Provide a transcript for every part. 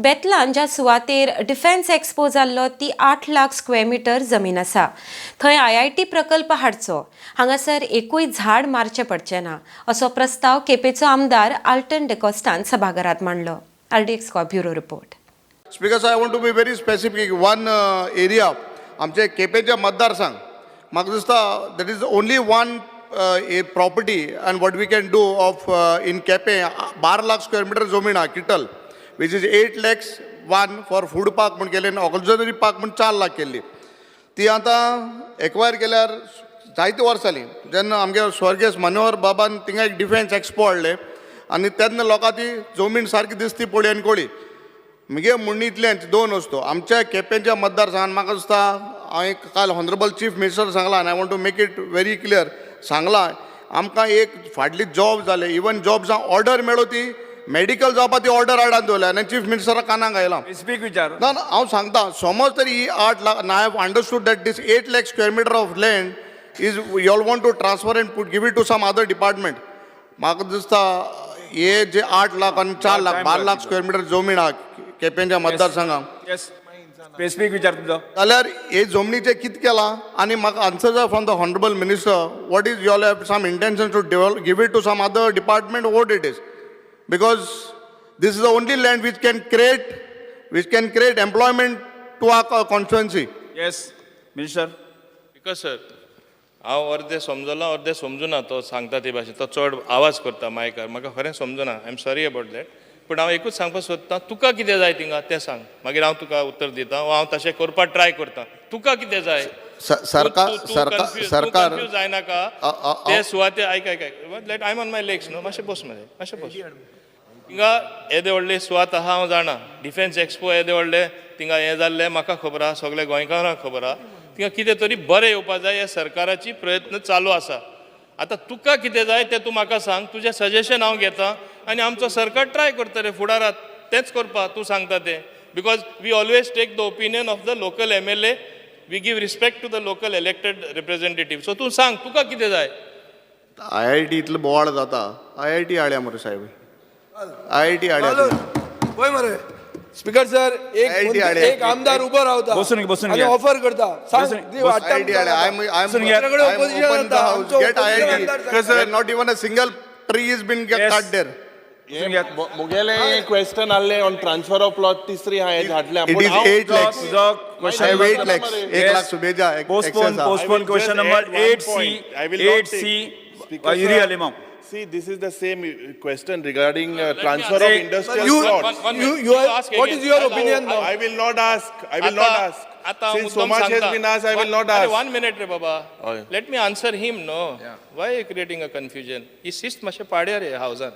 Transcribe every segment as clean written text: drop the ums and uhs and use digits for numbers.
बेतलान ज्या सुवातेर defence expo जाल्लो ती 8 लाख स्क्वेअर मीटर जमीन आसा. थंय IIT प्रकल्प हाडचो. हांगासर एकूय झाड मारचे पडचे ना असो प्रस्ताव केपेचो आमदार आल्टन डिकोस्टान सभाघरात मांडलो. RDXGOA bureau report. Speaker, I want to be very specific. One area, आमचे केपेच्या मतदारसंघ, म्हाका दिसता that is only one a property and what we can do of in Kepe 12 lakh square meter जमीन हा kettle, which is 8 lakhs one for food park म्हण केले आणि auxiliary park म्हण 4 लाख केली. ती आता एक्वायर केल्यार जायती वर्सां जाली. जेन्ना आमगे स्वर्गीय मनोहर बाबान थिंगा एक डिफेन्स एक्सपो हाडले आनी तेन्ना लोकां ती जमीन सारकी दिसती पळय आनी कोळी. म्हगे म्हणणी इतलेंच दोन वस्तू. आमच्या केपेंच्या मतदारसंघात म्हाका दिसता हांवें काल ऑनरेबल चीफ मिनिस्टर सांगला आनी I want to make it very clear सांगला आमकां एक फाटली जॉब जाले इवन जॉब्सां ऑर्डर मेळो ती मेडिकल जॉबा ती ऑर्डर हाडान दवरल्या आनी चीफ मिनिस्टरा कानाक आयला. स्पीक विचार ना हांव सांगता समज तरी ही 8 lakh I have understood that this 8 lakh square metre of land is you all want to transfer and put give it to some other department. म्हाका दिसता हे जे 8 लाख आनी 4 लाख 12 लाख स्क्वेअर मीटर जमीन हा केपेंच्या मतदारसंघाक स्पेसिफिक विचार तुझा जाल्यार हे जमनीचे कितें केलां आनी म्हाका आन्सर जाय from the honourable minister what is your have some intention to develop give it to some other department what it is because this is the only land which can create employment to our constituency. Yes minister. Because sir हांव अर्दे समजलो अर्दे समजुना तो सांगता ते भाशेन तो चड आवाज करता मायकार म्हाका खरें समजुना I am sorry about that. पूण हांव एकूच सांगपाक सोदतां तुका कितें जाय थिंगा तें सांग मागीर हांव तुका उत्तर दितां वा हांव तशें करपाक ट्राय करतां. तुका कितें जाय सरकार कन्फ्यूज जायनाका ते सुवाते आयक let I am on my legs न्हू मातशें बस मरे मातशें बस. थिंगा येदे व्हडले सुवात आहा हांव जाणा डिफेन्स एक्सपो येदे व्हडले थिंगा हें जाल्लें म्हाका खबर आहा सगळे गोंयकारांक खबर आहा. थिंगा कितें तरी बरें येवपाक जाय हे सरकाराची प्रयत्न चालू आसा. आतां तुका कितें जाय तें तूं म्हाका सांग तुजें सजेशन हांव घेतां आनी आमचो सरकार ट्राय करता रे फुडारात तेंच करपाक तूं सांगता तें. Because we always take the opinion of the local MLA we give respect to the local elected representative. So तूं सांग तुका कितें जाय. IIT इतलो बोवाळ जाता IIT हाडया मरे साहेब IIT हाडया. पळय मरे स्पीकर सर एक आमदार उभो रावता बसून आनी ऑफर करता सांग IIT हाडया. I am open the house. Get IIT because not even a single tree has been cut there. मुगेले क्वेश्चन आले ऑन ट्रान्सफर ऑफ प्लॉट तिसरी हांवें धाडल्या. It is 8 lakhs. I have 8 lakhs. 1 lakh सुबेजा. Postpone question number 8C Yuri Alimam. See, this is the same question regarding transfer of industrial plots. What is your opinion now? I will not ask. Since so much has been asked, I will not ask. 1 minute रे बाबा. Let me answer him. No. Why are you creating a confusion? ही शिस्त मातशें पाड्या रे हावजान.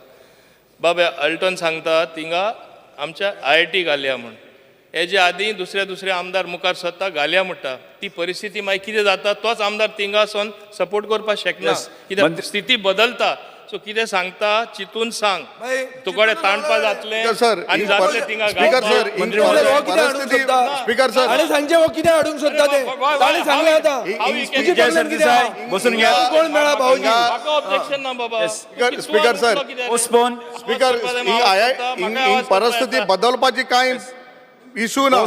बाबा Alton सांगता थिंगा आमच्या IIT घालया म्हण. हेजे आदीं दुसरे आमदार मुखार सरता घालया म्हणटा. ती परिस्थिती मागीर कितें जाता तोच आमदार थिंगा वचोन सपोर्ट करपाक शकना कित्याक स्थिती बदलता. सो कितें सांगता चितून सांग तुकडे ताणपा जातले आनी जातले थिंगा स्पीकर सर स्पीकर सर आनी सांगचे हो कितें हाडूंक सोदता ते ताणें सांगलें आतां तुजी प्रॉब्लेम कितें आहा बसून घ्या. कोण मेळा भाऊजी म्हाका ऑब्जेक्शन ना बाबा. स्पीकर सर पोस्टपोन स्पीकर ही परिस्थिती बदलपाची कांय इशू ना.